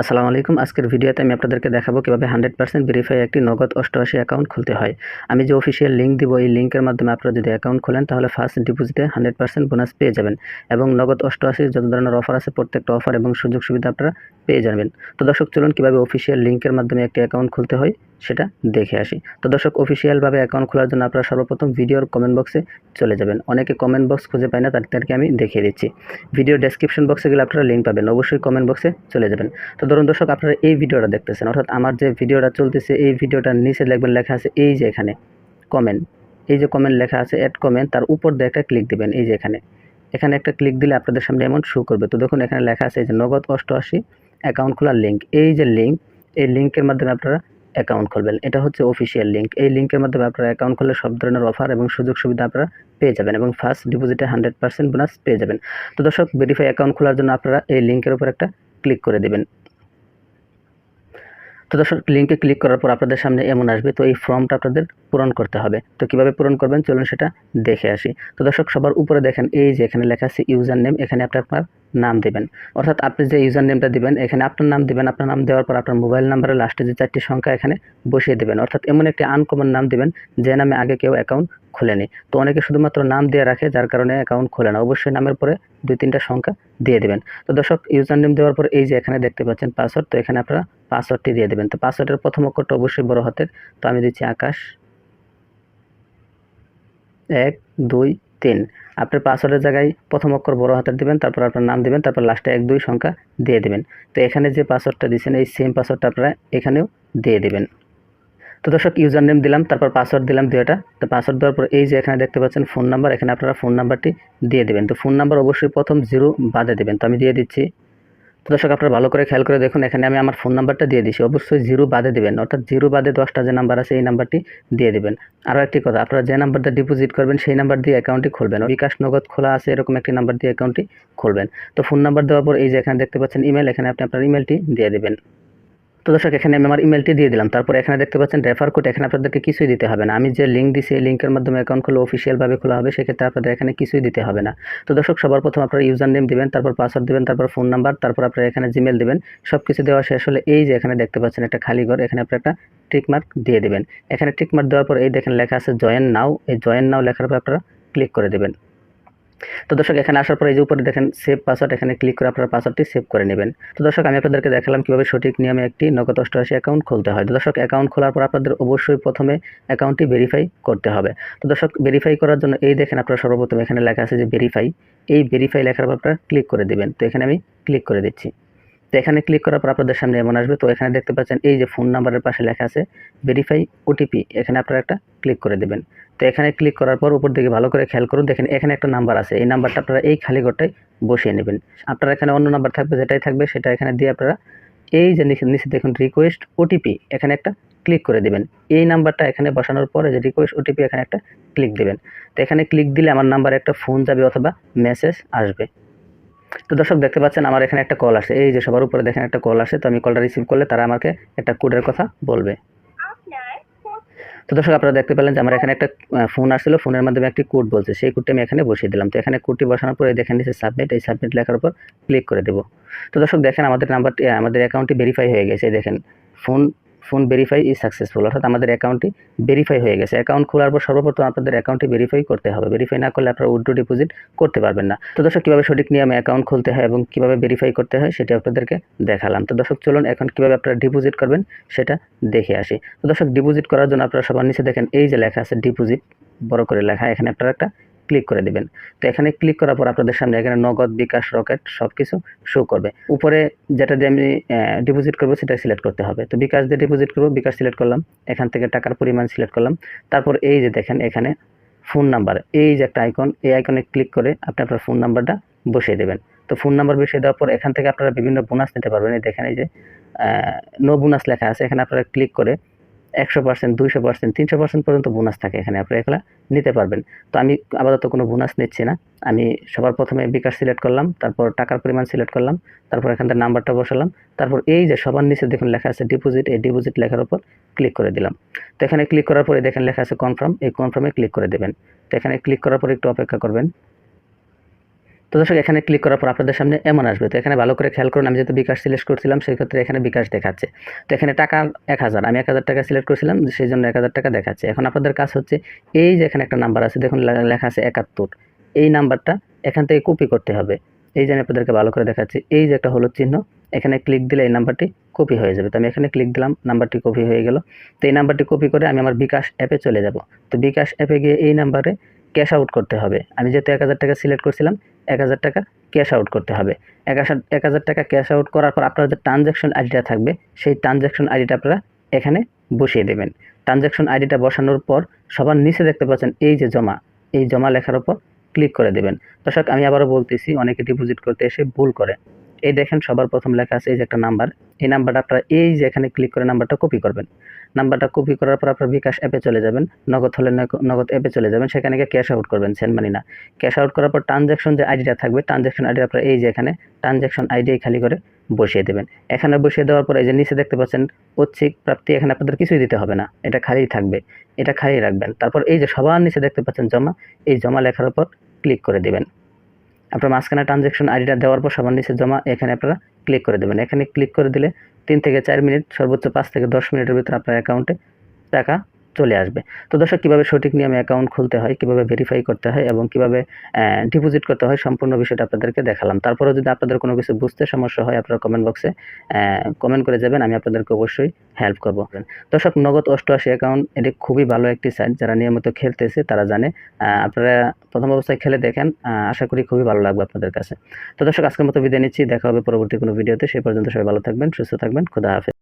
আসসালামু আলাইকুম। আজকের ভিডিওতে আমি আপনাদেরকে দেখাবো কিভাবে 100% ভেরিফাই একটি নগদ 88 অ্যাকাউন্ট খুলতে হয়। আমি যে অফিসিয়াল লিংক দিব, এই লিংকের মাধ্যমে আপনারা যদি অ্যাকাউন্ট খোলেন তাহলে ফার্স্ট ডিপোজিটে 100% বোনাস পেয়ে যাবেন এবং নগদ 88 যত ধরনের অফার আছে প্রত্যেকটা অফার এবং সুযোগ সুবিধা আপনারা পেয়ে যাবেন। তো দর্শক, চলুন কিভাবে অফিসিয়াল লিংকের মাধ্যমে একটি অ্যাকাউন্ট খুলতে হয় সেটা দেখে আসি। তো দর্শক, অফিসিয়ালভাবে অ্যাকাউন্ট খোলার জন্য আপনারা সর্বপ্রথম ভিডিওর কমেন্ট বক্সে চলে যাবেন। অনেকে কমেন্ট বক্স খুঁজে পায় না, তাদেরকে আমি দেখিয়ে দিচ্ছি। ভিডিও ডেসক্রিপশন বক্সে গেলে আপনারা লিঙ্ক পাবেন, অবশ্যই কমেন্ট বক্সে চলে যাবেন। তো ধরুন দর্শক, আপনারা এই ভিডিওটা দেখতেছেন, অর্থাৎ আমার যে ভিডিওটা চলতেছে এই ভিডিওটার নিচে দেখবেন লেখা আছে এই যে এখানে কমেন্ট, এই যে কমেন্ট লেখা আছে অ্যাড কমেন্ট, তার উপর দিয়ে একটা ক্লিক দিবেন। এই যে এখানে এখানে একটা ক্লিক দিলে আপনাদের সামনে এমন শো করবে। তো দেখুন এখানে লেখা আছে এই যে নগদ 88 অ্যাকাউন্ট খোলার লিঙ্ক। এই যে লিঙ্ক, এই লিঙ্কের মাধ্যমে আপনারা অ্যাকাউন্ট খুলবেন। এটা হচ্ছে অফিসিয়াল লিঙ্ক। এই লিঙ্কের মাধ্যমে আপনারা অ্যাকাউন্ট খুললে সব ধরনের অফার এবং সুযোগ সুবিধা আপনারা পেয়ে যাবেন এবং ফার্স্ট ডিপোজিটে 100% বোনাস পেয়ে যাবেন। তো দর্শক, ভেরিফাই অ্যাকাউন্ট খোলার জন্য আপনারা এই লিঙ্কের উপর একটা ক্লিক করে দেবেন। তো দর্শক, লিঙ্কে ক্লিক করার পর আপনাদের সামনে এমন আসবে। তো এই ফর্মটা আপনাদের পূরণ করতে হবে। তো কিভাবে পূরণ করবেন চলুন সেটা দেখে আসি। তো দর্শক, সবার উপরে দেখেন এই যে এখানে লেখা আছে ইউজার নেম, এখানে আপনি আপনার নাম দেবেন। অর্থাৎ আপনি যে ইউজার নেমটা দিবেন এখানে আপনার নাম দিবেন। আপনার নাম দেওয়ার পর আপনার মোবাইল নাম্বারের লাস্টে যে 4টি সংখ্যা এখানে বসিয়ে দেবেন। অর্থাৎ এমন একটি আনকমন নাম দিবেন যে নামে আগে কেউ অ্যাকাউন্ট খোলেনি। তো অনেকে শুধুমাত্র নাম দিয়ে রাখে, যার কারণে অ্যাকাউন্ট খোলে না। অবশ্যই নামের পরে 2-3টা সংখ্যা দিয়ে দেবেন। তো দর্শক, ইউজার নেম দেওয়ার পর এই যে এখানে দেখতে পাচ্ছেন পাসওয়ার্ড, তো এখানে আপনারা পাসওয়ার্ডটি দিয়ে দেবেন। তো পাসওয়ার্ডের প্রথম অক্ষরটা অবশ্যই বড় হাতের। তো আমি দিচ্ছি আকাশ 1 2 3। আপনার পাসওয়ার্ডের জায়গায় প্রথম অক্ষর বড় হাতের দিবেন, তারপর আপনার নাম দিবেন, তারপর লাস্টে 1 2 সংখ্যা দিয়ে দিবেন। তো এখানে যে পাসওয়ার্ডটা দিয়েছেন এই সেম পাসওয়ার্ডটা আপনারা এখানেও দিয়ে দিবেন। তো দর্শক, ইউজার নেম দিলাম, তারপর পাসওয়ার্ড দিলাম 2টা। তো পাসওয়ার্ড দেওয়ার পর এই যে এখানে দেখতে পাচ্ছেন ফোন নাম্বার, এখানে আপনারা ফোন নাম্বারটি দিয়ে দেবেন। তো ফোন নাম্বার অবশ্যই প্রথম 0 বাদে দেবেন। তো আমি দিয়ে দিচ্ছি। তো দর্শক, আপনারা ভালো করে খেয়াল করে দেখুন, এখানে আমি আমার ফোন নাম্বারটা দিয়ে দিছি। অবশ্যই 0 বাদে দিবেন, অর্থাৎ 0 বাদে 10টা যে নাম্বার আছে এই নাম্বারটি দিয়ে দিবেন। আরও একটি কথা, আপনারা যে নাম্বারটা ডিপোজিট করবেন সেই নাম্বার দিয়ে অ্যাকাউন্টটি খুলবেন। বিকাশ নগদ খোলা আছে এরকম একটি নাম্বার দিয়ে অ্যাকাউন্টটি খুলবেন। তো ফোন নাম্বার দেওয়ার পর এই যে এখানে দেখতে পাচ্ছেন ইমেল, এখানে আপনি আপনার ইমেলটি দিয়ে দেবেন। তো দর্শক, এখানে আমি আমার ইমেলটি দিয়ে দিলাম। তারপর এখানে দেখতে পাচ্ছেন রেফার কোড, এখানে আপনাদেরকে কিছুই দিতে হবে না। আমি যে লিঙ্ক দিছি এই লিঙ্কের মাধ্যমে অ্যাকাউন্ট খুলে অফিসিয়ালভাবে খোলা হবে, সেক্ষেত্রে আপনাদের এখানে কিছুই দিতে হবে না। তো দর্শক, সবার প্রথম আপনারা ইউজার নেম দিবেন, তারপর পাসওয়ার্ড দিবেন, তারপর ফোন নাম্বার, তারপর আপনারা এখানে জিমেল দিবেন। সব কিছু দেওয়া শেষ হলে এই যে এখানে দেখতে পাচ্ছেন একটা খালি ঘর, এখানে আপনারা একটা টিক মার্ক দিয়ে দেবেন। এখানে টিক মার্ক দেওয়ার পর এই দেখেন লেখা আছে জয়েন নাও, এই জয়েন নাও লেখার উপর আপনারা ক্লিক করে দেবেন। তো দর্শক, এখানে আসার পর এই যে উপরে দেখেন সেভ পাসওয়ার্ড, এখানে ক্লিক করে আপনারা পাসওয়ার্ডটি সেভ করে নেবেন। তো দর্শক, আমি আপনাদেরকে দেখালাম কিভাবে সঠিক নিয়মে একটি নগদ 88 অ্যাকাউন্ট খুলতে হয়। তো দর্শক, অ্যাকাউন্ট খোলার পর আপনাদের অবশ্যই প্রথমে অ্যাকাউন্টটি ভেরিফাই করতে হবে। তো দর্শক, ভেরিফাই করার জন্য এই দেখেন আপনারা সর্বপ্রথম এখানে লেখা আছে যে ভেরিফাই, এই ভেরিফাই লেখার উপর আপনারা ক্লিক করে দেবেন। তো এখানে আমি ক্লিক করে দিচ্ছি। তো এখানে ক্লিক করার পর আপনাদের সামনে এমন আসবে। তো এখানে দেখতে পাচ্ছেন এই যে ফোন নাম্বারের পাশে লেখা আছে ভেরিফাই ওটিপি, এখানে আপনারা একটা ক্লিক করে দেবেন। তো এখানে ক্লিক করার পর উপর দিকে ভালো করে খেয়াল করুন, দেখেন এখানে একটা নাম্বার আছে, এই নাম্বারটা আপনারা এই খালি ঘরটায় বসিয়ে নেবেন। আপনারা এখানে অন্য নাম্বার থাকবে, যেটাই থাকবে সেটা এখানে দিয়ে আপনারা এই যে নিচে দেখুন রিকোয়েস্ট ওটিপি, এখানে একটা ক্লিক করে দেবেন। এই নাম্বারটা এখানে বসানোর পরে যে রিকোয়েস্ট ওটিপি এখানে একটা ক্লিক দেবেন। তো এখানে ক্লিক দিলে আমার নাম্বারে একটা ফোন যাবে অথবা মেসেজ আসবে। তো দর্শক, দেখতে পাচ্ছেন আমার এখানে একটা কল আসে, এই যে সবার উপরে দেখেন একটা কল আসে। তো আমি কলটা রিসিভ করলে তারা আমাকে একটা কোডের কথা বলবে। তো দর্শক, আপনারা দেখতে পেলেন যে আমার এখানে একটা ফোন আসছিল, ফোনের মাধ্যমে একটি কোড বলছে, সেই কোডটি আমি এখানে বসিয়ে দিলাম। তো এখানে কোডটি বসানোর পরে দেখেন নিচে সাবমিট, এই সাবমিট লেখার উপর ক্লিক করে দেব। তো দর্শক, দেখেন আমাদের নাম্বারটি আমাদের অ্যাকাউন্টটি ভেরিফাই হয়ে গেছে। দেখেন phone phone verify is successful, অর্থাৎ আমাদের অ্যাকাউন্টটি ভেরিফাই হয়ে গেছে। অ্যাকাউন্ট খোলার পর সর্বপ্রথম আপনাদের অ্যাকাউন্টটি ভেরিফাই করতে হবে। ভেরিফাই না করলে আপনারা উইথড্র ডিপোজিট করতে পারবেন না। তো দর্শক, কীভাবে সঠিক নিয়মে অ্যাকাউন্ট খুলতে হয় এবং কীভাবে ভেরিফাই করতে হয় সেটা আপনাদেরকে দেখালাম। তো দর্শক, চলুন এখন কীভাবে আপনারা ডিপোজিট করবেন সেটা দেখে আসি। তো দর্শক, ডিপোজিট করার জন্য আপনারা সবার নিচে দেখেন এই যে লেখা আছে ডিপোজিট, বড় করে লেখা, এখানে আপনারা একটা ক্লিক করে দিবেন। তো এখানে ক্লিক করার পর আপনাদের সামনে এখানে নগদ, বিকাশ, রকেট সব কিছু শো করবে। উপরে যেটা দিয়ে আমি ডিপোজিট করবো সেটা সিলেক্ট করতে হবে। তো বিকাশ দিয়ে ডিপোজিট করবো, বিকাশ সিলেক্ট করলাম, এখান থেকে টাকার পরিমাণ সিলেক্ট করলাম। তারপর এই যে দেখেন এখানে ফোন নাম্বার, এই যে একটা আইকন, এই আইকনে ক্লিক করে আপনি আপনার ফোন নাম্বারটা বসিয়ে দেবেন। তো ফোন নাম্বার বসিয়ে দেওয়ার পর এখান থেকে আপনারা বিভিন্ন বোনাস নিতে পারবেন। এই দেখেন এই যে নো বোনাস লেখা আছে, এখানে আপনারা ক্লিক করে 100%, 200%, 300% পর্যন্ত বোনাস থাকে, এখানে আপনারা এগুলা নিতে পারবেন। তো আমি আপাতত কোনো বোনাস নিচ্ছি না। আমি সবার প্রথমে বিকাশ সিলেক্ট করলাম, তারপর টাকার পরিমাণ সিলেক্ট করলাম, তারপর এখান থেকে নাম্বারটা বসালাম, তারপর এই যে সবার নিচে দেখুন লেখা আছে ডিপোজিট, এই ডিপোজিট লেখার উপর ক্লিক করে দিলাম। তো এখানে ক্লিক করার পরে দেখেন লেখা আছে কনফার্ম, এই কনফার্মে ক্লিক করে দেবেন। তো এখানে ক্লিক করার পর একটু অপেক্ষা করবেন। তো দর্শক এখানে ক্লিক করার পর আপনাদের সামনে এমন আসবে। তো এখানে ভালো করে খেয়াল করুন, আমি যেহেতু বিকাশ সিলেক্ট করছিলাম সেই ক্ষেত্রে এখানে বিকাশ দেখাচ্ছে। তো এখানে টাকা 1000, আমি 1000 টাকা সিলেক্ট করছিলাম, সেই জন্য 1000 টাকা দেখাচ্ছে। এখন আপনাদের কাজ হচ্ছে এই যে এখানে একটা নাম্বার আছে, দেখুন লেখা আছে 71, এই নাম্বারটা এখান থেকে কপি করতে হবে। এই যে আমি আপনাদেরকে ভালো করে দেখাচ্ছি, এই যে একটা হলুদ চিহ্ন, এখানে ক্লিক দিলে এই নাম্বারটি কপি হয়ে যাবে। তো আমি এখানে ক্লিক দিলাম, নাম্বারটি কপি হয়ে গেল। তো এই নাম্বারটি কপি করে আমি আমার বিকাশ অ্যাপে চলে যাব। তো বিকাশ অ্যাপে গিয়ে এই নাম্বারে ক্যাশ আউট করতে হবে। আমি যেহেতু 1000 টাকা সিলেক্ট করছিলাম, 1000 টাকা ক্যাশ আউট করতে হবে। 1000 টাকা ক্যাশ আউট করার পর আপনার যে ট্রানজ্যাকশন আইডিটা থাকবে, সেই ট্রানজ্যাকশন আইডিটা আপনারা এখানে বসিয়ে দেবেন। ট্রানজ্যাকশন আইডিটা বসানোর পর সবার নিচে দেখতে পাচ্ছেন এই যে জমা, এই জমা লেখার উপর ক্লিক করে দেবেন। দর্শক আমি আবারও বলতেছি, অনেকে ডিপোজিট করতে এসে ভুল করে। এই দেখেন সবার প্রথম লেখা আছে এই যে একটা নাম্বার, এই নাম্বারটা আপনারা এই যে এখানে ক্লিক করে নাম্বারটা কপি করবেন। নাম্বারটা কপি করার পর আপনার বিকাশ অ্যাপে চলে যাবেন, নগদ হলে নগদ অ্যাপে চলে যাবেন, সেখানে গিয়ে ক্যাশ আউট করবেন, সেন্ড মানি না। ক্যাশ আউট করার পর ট্রানজ্যাকশন যে আইডিটা থাকবে, ট্রানজ্যাকশন আইডি আপনারা এই যে এখানে ট্রানজ্যাকশন আইডি খালি করে বসিয়ে দেবেন। এখানে বসিয়ে দেওয়ার পর এই যে নিচে দেখতে পাচ্ছেন ঐচ্ছিক প্রাপ্তি, এখানে আপনাদের কিছুই দিতে হবে না, এটা খালিই থাকবে, এটা খালি রাখবেন। তারপর এই যে সবার নিচে দেখতে পাচ্ছেন জমা, এই জমা লেখার উপর ক্লিক করে দিবেন। আপনার মাঝখানে ট্রানজ্যাকশন আইডিটা দেওয়ার পর সবার নিচে জমা, এখানে আপনারা ক্লিক করে দেবেন। এখানে ক্লিক করে দিলে 3 থেকে 4 মিনিট, সর্বোচ্চ 5 থেকে 10 মিনিটের ভিতরে আপনার অ্যাকাউন্টে টাকা চলে আসবে। তো দর্শক কীভাবে সঠিক নিয়মে অ্যাকাউন্ট খুলতে হয়, কীভাবে ভেরিফাই করতে হয় এবং কীভাবে ডিপোজিট করতে হয়, সম্পূর্ণ বিষয়টা আপনাদেরকে দেখালাম। তারপরেও যদি আপনাদের কোনো কিছু বুঝতে সমস্যা হয়, আপনারা কমেন্ট বক্সে কমেন্ট করে যাবেন, আমি আপনাদেরকে অবশ্যই হেল্প করব। দর্শক নগদ 88 অ্যাকাউন্ট, এটি খুবই ভালো একটি সাইট, যারা নিয়মিত খেলতেছে তারা জানে। আপনারা প্রথম অবস্থায় খেলে দেখেন, আশা করি খুবই ভালো লাগবে আপনাদের কাছে। তো দর্শক আজকের মতো বিদায় নিচ্ছি, দেখা হবে পরবর্তী কোনো ভিডিওতে। সেই পর্যন্ত সবাই ভালো থাকবেন, সুস্থ থাকবেন, খোদা হাফেজ।